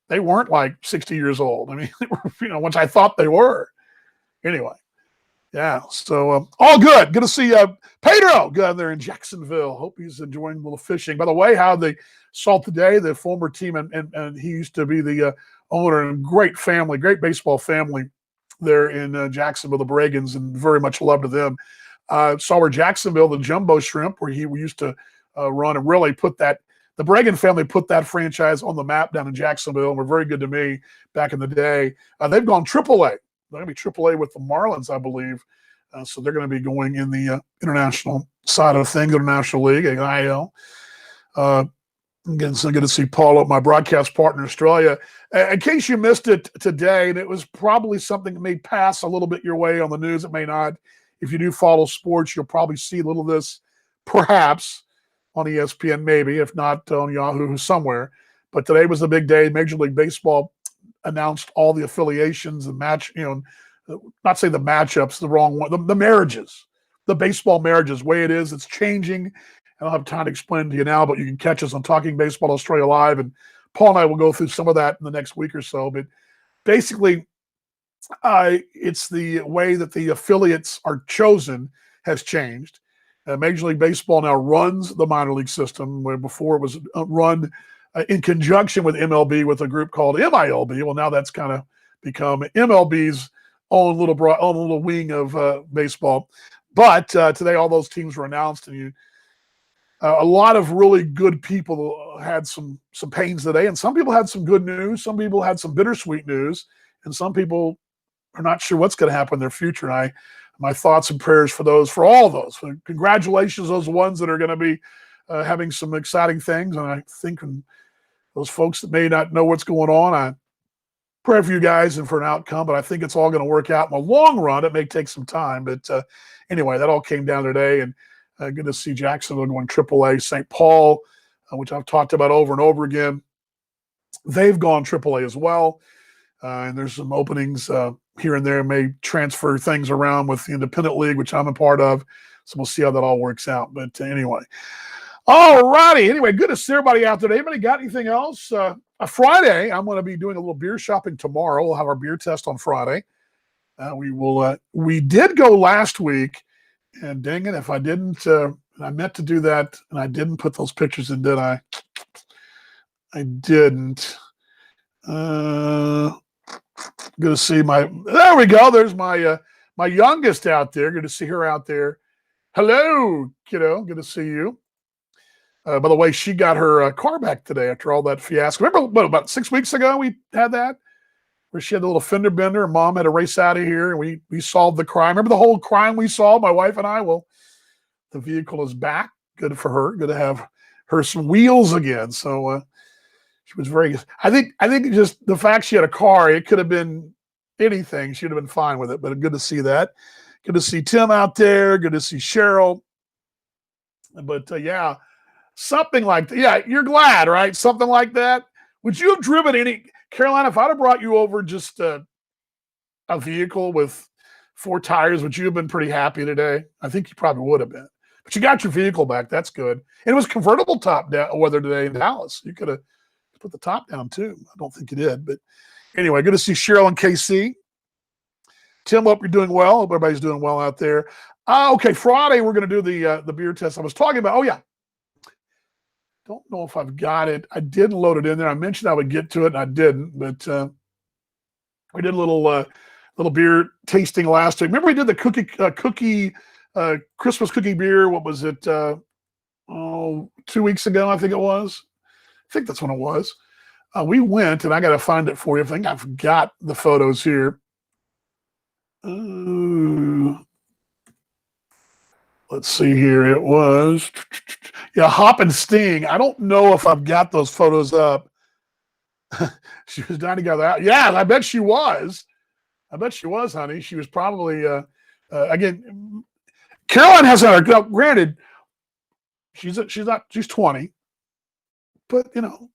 they weren't like 60 years old. I mean, they were, which I thought they were. Anyway. Yeah, so all good. Good to see Pedro down there in Jacksonville. Hope he's enjoying a little fishing. By the way, how they saw today, the former team, and he used to be the owner, and great family, great baseball family there in Jacksonville, the Bragans, and very much love to them. Saw where Jacksonville, the Jumbo Shrimp, where we used to run, and really the Bragan family put that franchise on the map down in Jacksonville, and were very good to me back in the day. They've gone AAA. They're going to be AAA with the Marlins, I believe. So they're going to be going in the international side of things, International League, IL. Again, so good to see Paul, my broadcast partner in Australia. In case you missed it today, and it was probably something that may pass a little bit your way on the news, it may not. If you do follow sports, you'll probably see a little of this, perhaps, on ESPN, maybe, if not on Yahoo somewhere. But today was the big day. Major League Baseball announced all the affiliations and not say the matchups, the wrong one, the marriages, the baseball marriages, way it is, it's changing. I don't have time to explain to you now, but you can catch us on Talking Baseball Australia Live, and Paul and I will go through some of that in the next week or so. But basically, it's the way that the affiliates are chosen has changed. Major League Baseball now runs the minor league system, where before it was run in conjunction with MLB with a group called MILB. Well, now that's kind of become MLB's own little wing of baseball. But today, all those teams were announced, and a lot of really good people had some pains today, and some people had some good news. Some people had some bittersweet news, and some people are not sure what's going to happen in their future. And my thoughts and prayers for all of those. Congratulations, those ones that are going to be having some exciting things. And I think those folks that may not know what's going on, I pray for you guys and for an outcome, but I think it's all going to work out in the long run. It may take some time, but anyway, that all came down today, and good to see Jacksonville going AAA. St. Paul, which I've talked about over and over again, they've gone AAA as well, and there's some openings here and there, may transfer things around with the Independent League, which I'm a part of, so we'll see how that all works out. But anyway. All righty. Anyway, good to see everybody out there. Anybody got anything else? Friday, I'm going to be doing a little beer shopping tomorrow. We'll have our beer test on Friday. We did go last week, and dang it, if I didn't, I meant to do that, and I didn't put those pictures in, did I? I didn't. Good to see there we go. There's my youngest out there. Good to see her out there. Hello, kiddo. Good to see you. By the way, she got her car back today after all that fiasco. Remember, about 6 weeks ago we had that? Where she had the little fender bender, and Mom had to race out of here, and we solved the crime. Remember the whole crime we solved, my wife and I? Well, the vehicle is back. Good for her. Good to have her some wheels again. So She was very. I think just the fact she had a car, it could have been anything. She'd have been fine with it. But good to see that. Good to see Tim out there. Good to see Cheryl. But yeah, something like that. Yeah, you're glad, right? Something like that. Would you have driven any, Caroline? If I'd have brought you over just a vehicle with 4 tires, would you have been pretty happy today? I think you probably would have been. But you got your vehicle back. That's good. And it was convertible top down weather today in Dallas. You could have put the top down too. I don't think you did. But anyway, good to see Cheryl and KC. Tim, hope you're doing well. Hope everybody's doing well out there. Okay, Friday we're going to do the beer test I was talking about. Oh yeah, don't know if I've got it. I didn't load it in there. I mentioned I would get to it, and I didn't. But we did a little beer tasting last week. Remember we did the Christmas cookie beer. What was it? 2 weeks ago, I think it was. I think that's when it was. We went, and I got to find it for you. I think I've got the photos here. Let's see here. It was, yeah, Hop and Sting. I don't know if I've got those photos up. She was down together. Yeah, I bet she was. I bet she was, honey. She was probably, again, Caroline has not, now, granted, she's 20, but, you know,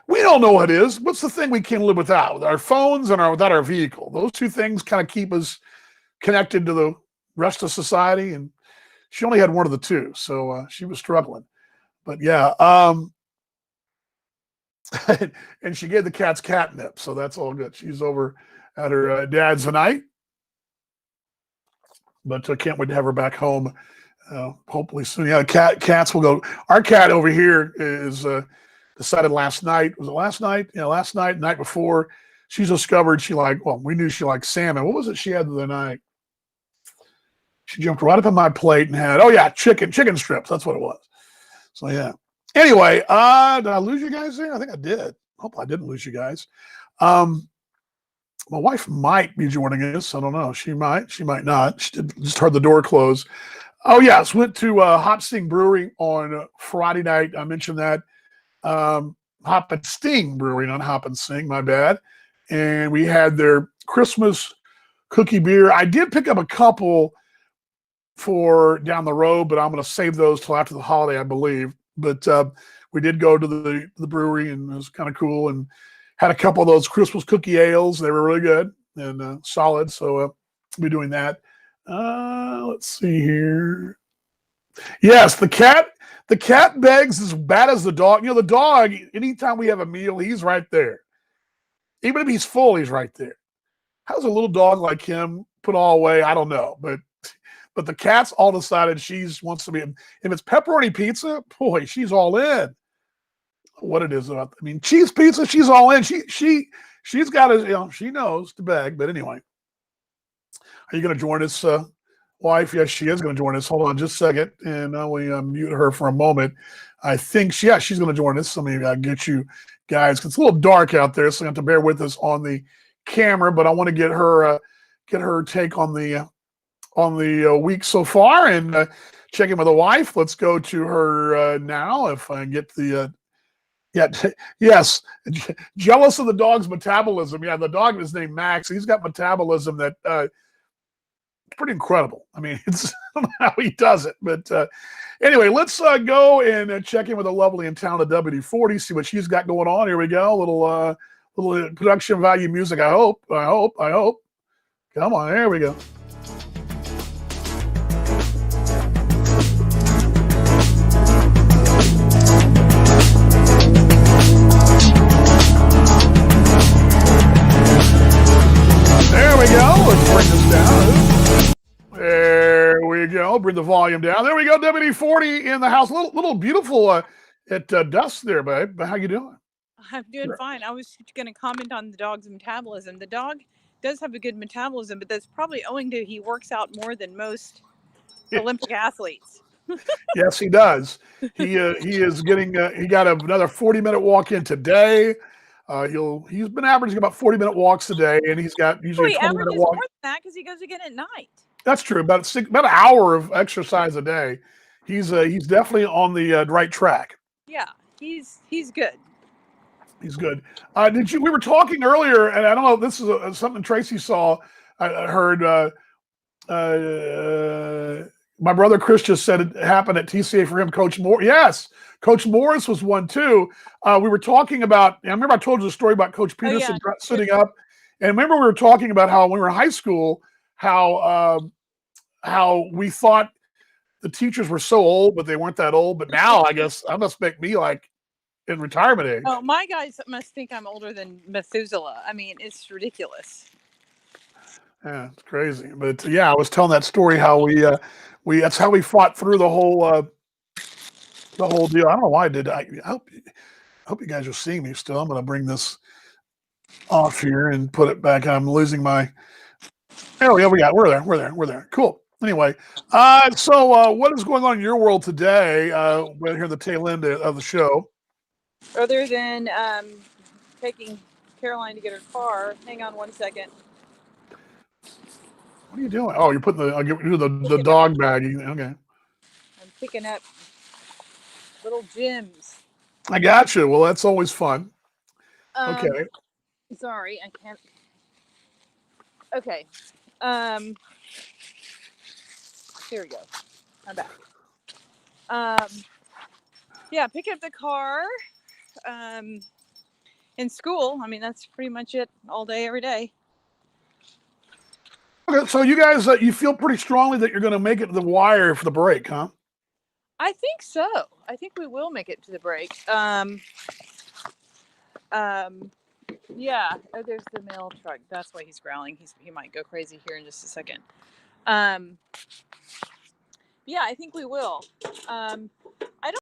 we don't know what it is. What's the thing we can't live without? Our phones and without our vehicle. Those two things kind of keep us connected to the rest of society. And she only had one of the two, so she was struggling. But yeah, and she gave the cats catnip, so that's all good. She's over at her dad's tonight, but I can't wait to have her back home. Hopefully soon. Yeah, cats will go. Our cat over here is decided last night. Was it last night? Yeah, last night, night before. She's discovered we knew she liked salmon. What was it she had the other night? She jumped right up on my plate and had, chicken strips. That's what it was. So yeah. Anyway, did I lose you guys there? I think I did. Hope I didn't lose you guys. My wife might be joining us. I don't know. She might not. She just heard the door close. Oh yes, went to Hop Sting Brewery on Friday night. I mentioned that. Hop and Sting Brewery, not Hop and Sing, my bad. And we had their Christmas cookie beer. I did pick up a couple for down the road, but I'm going to save those till after the holiday, I believe. But we did go to the brewery, and it was kind of cool, and had a couple of those Christmas cookie ales. They were really good and solid. So we'll be doing that. Let's see here. Yes, the cat begs as bad as the dog. You know, the dog, anytime we have a meal, he's right there. Even if he's full, he's right there. How's a little dog like him put all away? I don't know. But the cat's all decided she wants to be. If it's pepperoni pizza, boy, she's all in. What it is about, I mean, cheese pizza, she's all in. She's got a, she knows to beg. But anyway, are you going to join us, wife? Yes, she is going to join us. Hold on just a second, and we mute her for a moment. I think she's going to join us. So maybe I'll get you guys. It's a little dark out there, so you have to bear with us on the camera. But I want to get her take on the week so far, and check in with the wife. Let's go to her now. If I get the yes, jealous of the dog's metabolism. Yeah, the dog is named Max. He's got metabolism that pretty incredible. I mean, it's how he does it. But anyway, let's go and check in with the lovely and talented WD-40, see what she's got going on. Here we go. Little production value music. I hope. Come on, there we go. There we go. Let's bring this down. There we go. Bring the volume down. There we go. WD-40 in the house. Little beautiful at dusk there, babe. How you doing? I'm doing fine. I was going to comment on the dog's metabolism. The dog does have a good metabolism, but that's probably owing to he works out more than most Olympic athletes. Yes, he does. He is getting. He got another 40-minute walk in today. He's been averaging about 40-minute walks a day, and he's got usually a 20-minute walk. More than that because he goes again at night. That's true. About an hour of exercise a day. He's definitely on the right track. Yeah, he's good. He's good. We were talking earlier, and I don't know. This is something Tracy saw. I heard. My brother Chris just said it happened at TCA for him. Coach Moore, yes, Coach Morris was one too. We were talking about. I remember I told you the story about Coach Peterson sitting up, and remember we were talking about how when we were in high school, how we thought the teachers were so old, but they weren't that old. But now I guess I must make me like in retirement age. Oh, my guys must think I'm older than Methuselah. I mean, it's ridiculous. Yeah, it's crazy. But yeah, I was telling that story how we that's how we fought through the whole deal. I don't know why I did. I hope you guys are seeing me still. I'm going to bring this off here and put it back. I'm losing my. There we go. We're there. Cool. Anyway, so what is going on in your world today? We're here at the tail end of the show. Other than taking Caroline to get her car. Hang on one second. What are you doing? Oh, you're putting the dog bag. Okay. I'm picking up little gems. I got you. Well, that's always fun. Okay. Sorry, I can't. Okay. Here we go. I'm back. Yeah, pick up the car. In school. I mean, that's pretty much it all day, every day. Okay, so you guys, you feel pretty strongly that you're going to make it to the wire for the break, huh? I think so. I think we will make it to the break. Yeah. Oh, there's the mail truck. That's why he's growling. He might go crazy here in just a second. Yeah, I think we will. I don't.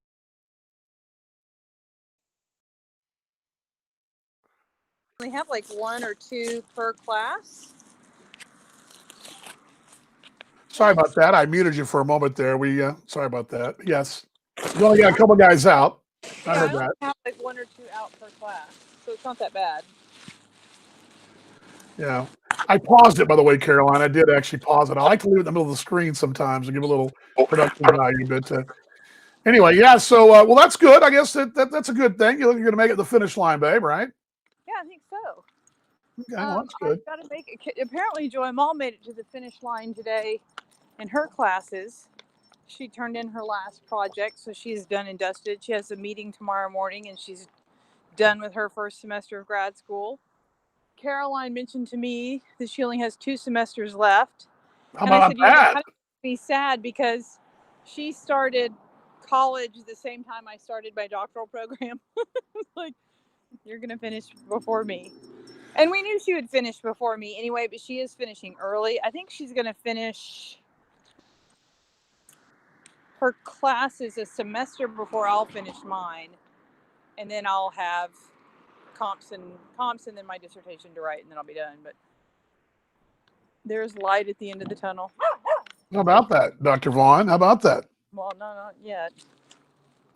We have like 1 or 2 per class. Sorry about that. I muted you for a moment there. Sorry about that. Yes. We only got a couple guys out. I heard that. Have like 1 or 2 out per class, so it's not that bad. Yeah. I paused it, by the way, Caroline. I did actually pause it. I like to leave it in the middle of the screen sometimes and give a little production value. But anyway, yeah. So, well, that's good. I guess that's a good thing. You're going to make it to the finish line, babe, right? Yeah, I think so. Okay, well, that's good. I've got to make it. Apparently, Joy Mall made it to the finish line today in her classes. She turned in her last project, so she's done and dusted. She has a meeting tomorrow morning, and she's done with her first semester of grad school. Caroline mentioned to me that she only has 2 semesters left. How about that? Kind of be sad because she started college the same time I started my doctoral program. Like, you're going to finish before me. And we knew she would finish before me anyway, but she is finishing early. I think she's going to finish her classes a semester before I'll finish mine. And then I'll have comps and then my dissertation to write, and then I'll be done. But there's light at the end of the tunnel. How about that, Dr. Vaughn? How about that? Well, no, not yet.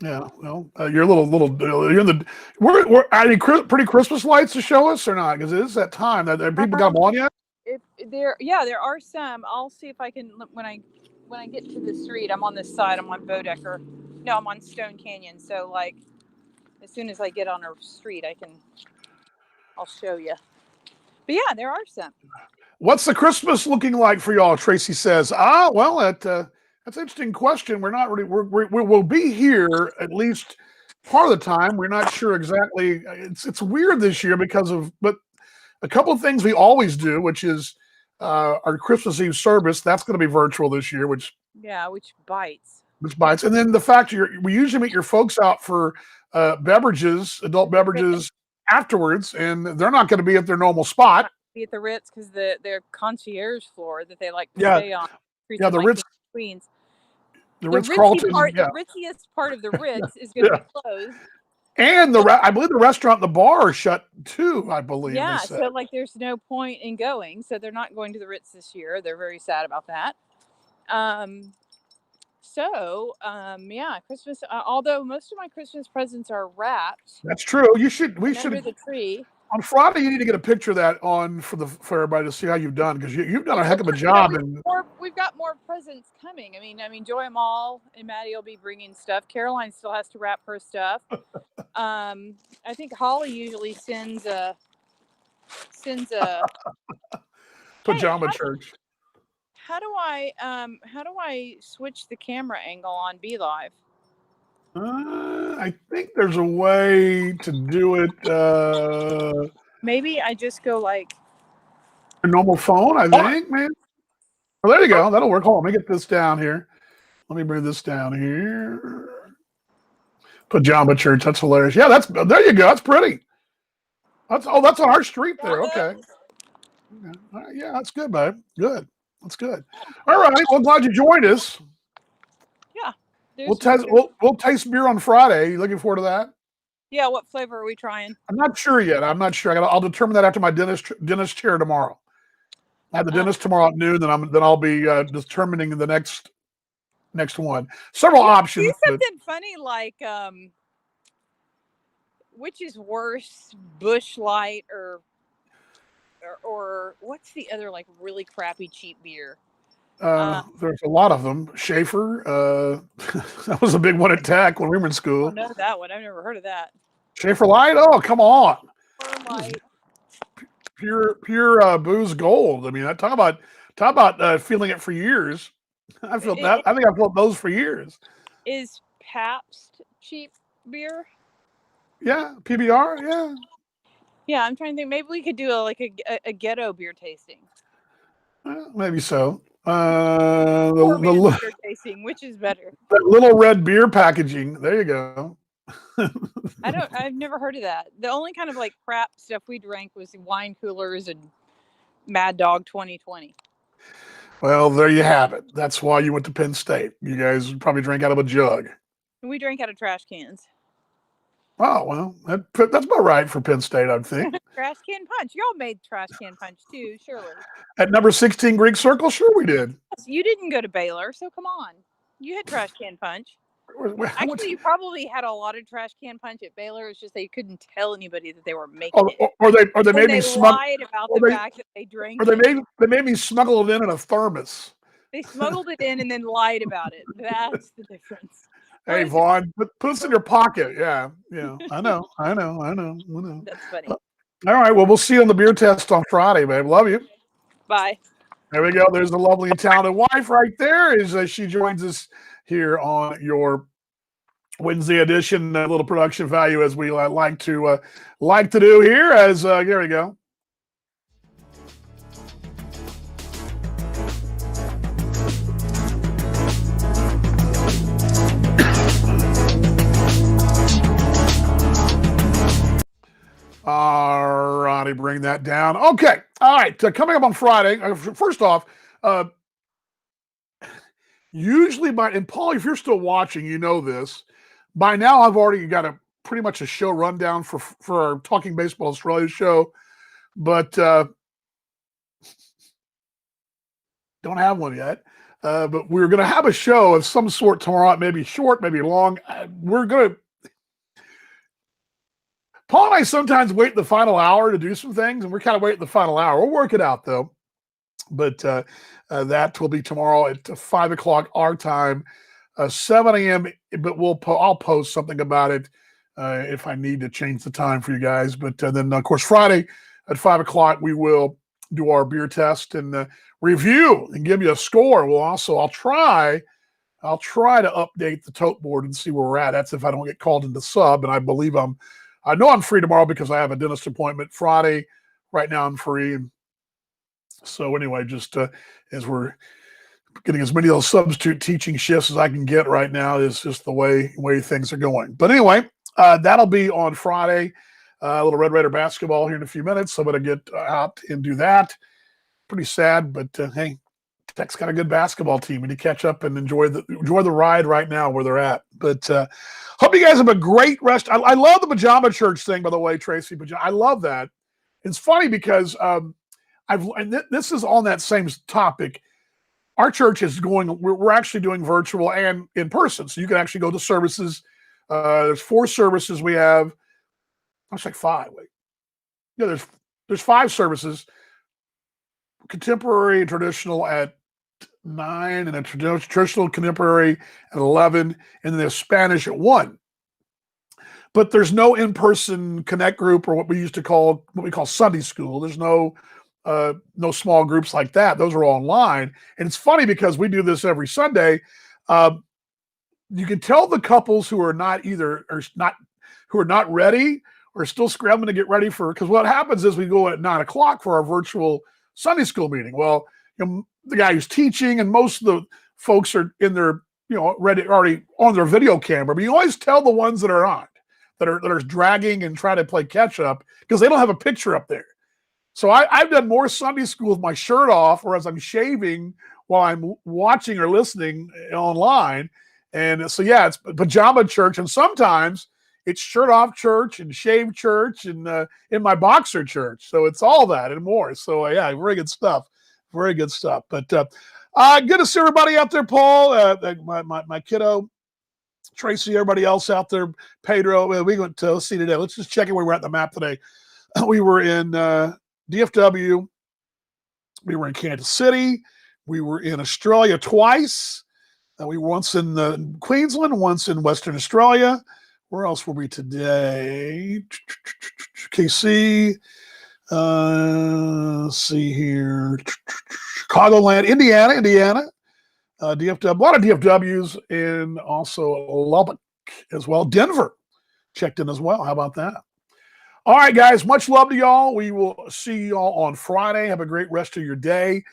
Yeah, well, you're a little. You're in the. We're any pretty Christmas lights to show us or not? Because it is that time. That people got them on yet? There are some. I'll see if I can when I get to the street. I'm on this side. I'm on Bodecker. No, I'm on Stone Canyon. So like, as soon as I get on a street, I'll show you. But yeah, there are some. What's the Christmas looking like for y'all? Tracy says. Well, that's an interesting question. We're not really. We'll be here at least part of the time. We're not sure exactly. It's weird this year but a couple of things we always do, which is our Christmas Eve service. That's going to be virtual this year, which bites. And then the fact we usually meet your folks out for beverages, adult beverages afterwards, and they're not going to be at their normal spot. Be at the Ritz because their concierge floor that they like to stay on. Yeah, the Ritz Queens. The Ritz-Carlton. The ritziest part of the Ritz is going to be closed. And I believe the restaurant and the bar are shut too, I believe. Yeah, so like there's no point in going. So they're not going to the Ritz this year. They're very sad about that. Yeah, Christmas, although most of my Christmas presents are wrapped. That's true. We should under the tree. On Friday, you need to get a picture of that for everybody to see how you've done, because you've done a heck of a job. We've got more presents coming. I mean, Joy Mall and Maddie will be bringing stuff. Caroline still has to wrap her stuff. I think Holly usually sends a Hey, Pajama church. how do I switch the camera angle on Be Live? I think there's a way to do it. Maybe I just go like, A normal phone, I think, man. Oh, there you go. That'll work. Hold on, let me get this down here. Let me bring this down here. Pajama church. That's hilarious. Yeah, that's there you go. That's pretty. That's on our street there. Okay. Yeah, that's good, babe. Good. That's good. All right. Well, glad you joined us. yeah. We'll test. We'll taste beer on Friday. You looking forward to that? Yeah, what flavor are we trying? I'm not sure yet. I'm not sure. I'll determine that after my dentist chair tomorrow. I have the dentist tomorrow at noon. Then I'll be determining the next one. Several options. Do something funny like which is worse, Busch Light or what's the other like really crappy cheap beer? There's a lot of them. Schaefer, that was a big one at Tech when we were in I school. don't know that one. I've never heard of that. Schaefer Light? Oh, come on. Light. Pure booze gold. I mean, talk about feeling it for years. I felt that. I think I felt those for years. Is Pabst cheap beer? Yeah, PBR. Yeah. Yeah, I'm trying to think. Maybe we could do a ghetto beer tasting. Maybe so. The beer tasting, which is better? The little red beer packaging. There you go. I've never heard of that. The only kind of like crap stuff we drank was wine coolers and Mad Dog 2020. Well, there you have it. That's why you went to Penn State. You guys probably drank out of a jug. And we drank out of trash cans. Oh, well, that's about right for Penn State, I think. Trash can punch. Y'all made trash can punch too, surely. At number 16 Greek Circle, sure we did. You didn't go to Baylor, so come on. You had trash can punch. Actually, you probably had a lot of trash can punch at Baylor. It's just they couldn't tell anybody that they were making it. Or they made me smuggle. Lied about the fact that they drank. Or they made me smuggle it in a thermos. They smuggled it in and then lied about it. That's the difference. Hey, Vaughn, put this in your pocket. Yeah. I know. That's funny. All right. Well, we'll see you on the beer test on Friday, babe. Love you. Bye. There we go. There's the lovely and talented wife right there. She joins us here on your Wednesday edition. A little production value as we like to do here. Here we go. All righty, bring that down. Okay. All right. Coming up on Friday, first off, usually and Paul, if you're still watching, you know this. By now, I've already got pretty much a show rundown for our Talking Baseball Australia show, but don't have one yet. But we're going to have a show of some sort tomorrow, maybe short, maybe long. Paul and I sometimes wait the final hour to do some things, and we're kind of waiting the final hour. We'll work it out, though. But that will be tomorrow at 5 o'clock our time, 7 a.m. But I'll post something about it if I need to change the time for you guys. But then, of course, Friday at 5 o'clock, we will do our beer test and review and give you a score. I'll try to update the tote board and see where we're at. That's if I don't get called into sub, and I know I'm free tomorrow because I have a dentist appointment Friday. Right now I'm free. And so anyway, just as we're getting as many of those substitute teaching shifts as I can get right now is just the way things are going. But anyway, that'll be on Friday. A little Red Raider basketball here in a few minutes. So I'm going to get out and do that. Pretty sad, but hey, Tech's got a good basketball team, and you catch up and enjoy the ride right now where they're at. But hope you guys have a great rest. I love the pajama church thing, by the way, Tracy. I love that. It's funny because this is on that same topic. Our church is we're actually doing virtual and in person, so you can actually go to services. There's 4 services we have. It's like 5. Wait, yeah, there's 5 services. Contemporary and traditional at 9, and a traditional contemporary at 11, and then there's Spanish at 1. but there's no in-person connect group or what we call Sunday school. There's no small groups like that. Those are all online. And it's funny because we do this every Sunday. You can tell the couples who are not ready or still scrambling to get ready because what happens is we go at 9 o'clock for our virtual Sunday school meeting. Well, the guy who's teaching and most of the folks are in their, already on their video camera, but you always tell the ones that are on, that are dragging and trying to play catch up because they don't have a picture up there. So I've done more Sunday school with my shirt off or as I'm shaving while I'm watching or listening online. And so, yeah, it's pajama church. And sometimes it's shirt off church and shave church and in my boxer church. So it's all that and more. So, yeah, very good stuff. Very good stuff. But good to see everybody out there, Paul, my kiddo, Tracy, everybody else out there, Pedro. We went to, let's see today. Let's just check in where we're at the map today. We were in DFW. We were in Kansas City. We were in Australia twice. We were once in Queensland, once in Western Australia. Where else were we today? KC. Let's see here. Chicagoland, Indiana. DFW, a lot of DFWs in also Lubbock as well. Denver checked in as well. How about that? All right, guys, much love to y'all. We will see y'all on Friday. Have a great rest of your day,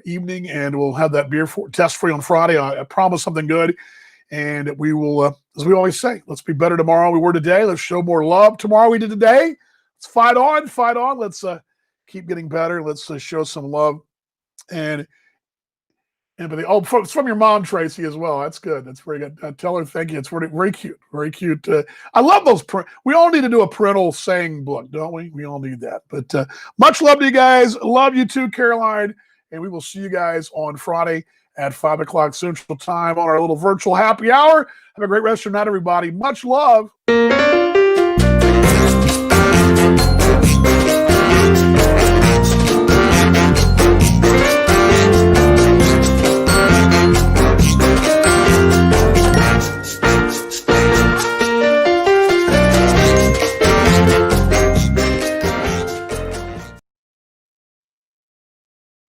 evening, and we'll have that beer test for you on Friday. I promise something good. And we will, as we always say, let's be better tomorrow than we were today. Let's show more love tomorrow we did today. Let's fight on. Let's keep getting better. Let's show some love and empathy. Oh, it's from your mom, Tracy, as well. That's good. That's very good. Tell her thank you. It's very, very cute. Very cute. I love those. We all need to do a parental saying book, don't we? We all need that. But much love to you guys. Love you too, Caroline. And we will see you guys on Friday at 5 o'clock Central Time on our little virtual happy hour. Have a great rest of your night, everybody. Much love.